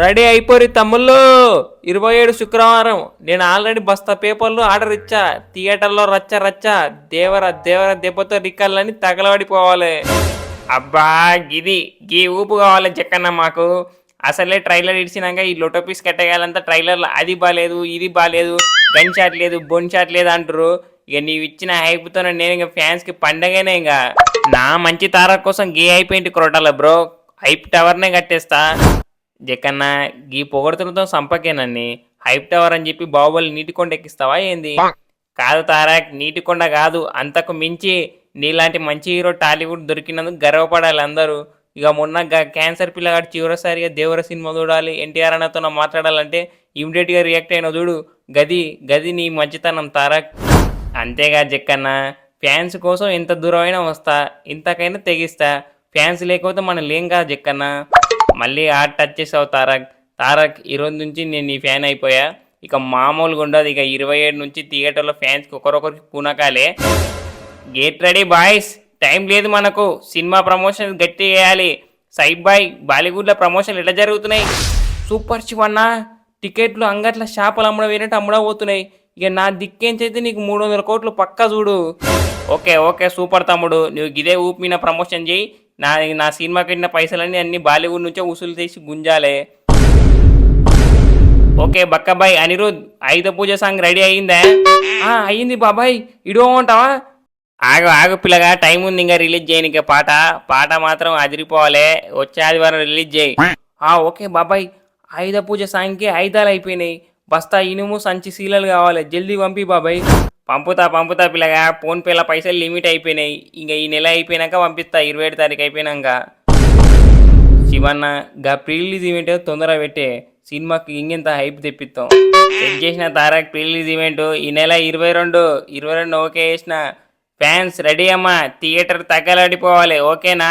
Ready అయిపోయి తమ్ముళ్ళు. 27 శుక్రవారం. నేను ఆల్రెడీ బస్తా పేపర్లు ఆర్డర్ ఇచ్చా. థియేటర్లో రచ్చ రచ్చ. దేవర దేవర దెబ్బతో రికార్డులని తగలబడిపోవాలి. అబ్బా గిది గీ ఊపు కావాలి జక్కన్న మాకు. అసలే ట్రైలర్ ఇడిచినాక ఈ లొటోపీస్ కట్టేయాలంతా ట్రైలర్లో అది బాగాలేదు ఇది బాగాలేదు, గన్ షాట్ లేదు బొన్ షాట్ లేదు అంటారు. ఇక నీవు ఇచ్చిన హైప్తో నేను ఇక ఫ్యాన్స్కి పండగనే. ఇక నా మంచి తార కోసం గే అయిపోయింది క్రోటాల బ్రో. హైప్ టవర్నే కట్టేస్తా. జక్కన్న గీ పొగడుతులతో సంపకేనన్ని. హైప్ టవర్ అని చెప్పి బాహుబలి నీటి కొండ ఎక్కిస్తావా ఏంది? కాదు తారక్, నీటి కొండ కాదు, అంతకు మించి నీలాంటి మంచి హీరో టాలీవుడ్ దొరికినందుకు గర్వపడాలి అందరూ. ఇక మొన్న క్యాన్సర్ పిల్లగాడు చివరిసారిగా దేవర సినిమా చూడాలి, ఎన్టీఆర్ అన్నతో మాట్లాడాలంటే ఇమీడియట్గా రియాక్ట్ అయిన చూడు. గది గది నీ మంచితనం తారక్. అంతేగా జక్కన్న, ఫ్యాన్స్ కోసం ఎంత దూరమైనా వస్తా, ఇంతకైనా తెగిస్తా. ఫ్యాన్స్ లేకపోతే మనం లేం కాదు జక్కన్న. మళ్ళీ ఆర్ట్ టచ్ చేసావు తారక్. తారక్, ఈరోజు నుంచి నేను నీ ఫ్యాన్ అయిపోయా. ఇక మామూలుగా ఉండదు. ఇక 27 నుంచి థియేటర్లో ఫ్యాన్స్కి ఒకరొకరికి పూనకాలే. గెట్ రెడీ బాయ్స్, టైం లేదు మనకు. సినిమా ప్రమోషన్ గట్టి చేయాలి. సైడ్ బాయ్, బాలీవుడ్లో ప్రమోషన్లు ఎట్లా జరుగుతున్నాయి? సూపర్ శివన్న, టికెట్లు అంగట్ల షాపులు అమ్మడం అమ్మడబోతున్నాయి. ఇక నా దిక్కేంచైతే నీకు 300 కోట్లు పక్కా చూడు. ఓకే ఓకే సూపర్ తమ్ముడు, నువ్వు గిదే ఊపి మీద ప్రమోషన్ చేయి. నా సినిమా కట్టిన పైసలన్నీ అన్ని బాలీవుడ్ నుంచే వసూలు చేసి గుంజాలే. ఓకే బక్కబాయ్ అనిరుద్, ఆయుధ పూజ సాంగ్ రెడీ అయ్యిందా? అయ్యింది బాబాయ్, ఇడో ఉంటావా? ఆగు ఆగు పిల్లగా, టైం ఉంది ఇంకా రిలీజ్ చేయను. ఇంకా పాట మాత్రం అదిరిపోవాలి. వచ్చే ఆదివారం రిలీజ్ చేయి. ఓకే బాబాయ్, ఆయుధ పూజ సాంగ్కి ఆయుధాలు అయిపోయినాయి. బస్తా ఇనుము సంచి సీలలు కావాలి, జల్దీ పంపి బాబాయ్. పంపుతా పిల్లగా. ఫోన్పేల పైసలు లిమిట్ అయిపోయినాయి. ఇంకా ఈ నెల అయిపోయినాక పంపిస్తా, 27 తారీఖు అయిపోయినాక. శివన్న, గా ప్రీ రిలీజ్ ఈవెంట్ తొందరగా పెట్టే. సినిమాకి ఇంకెంత హైప్ తెప్పిస్తాం. సెట్ చేసిన తారక్ ప్రీ రిలీజ్ ఈవెంట్ ఈ నెల 22 ఓకే చేసిన. ఫ్యాన్స్ రెడీ అమ్మా, థియేటర్ తగ్గలాడిపోవాలి. ఓకేనా?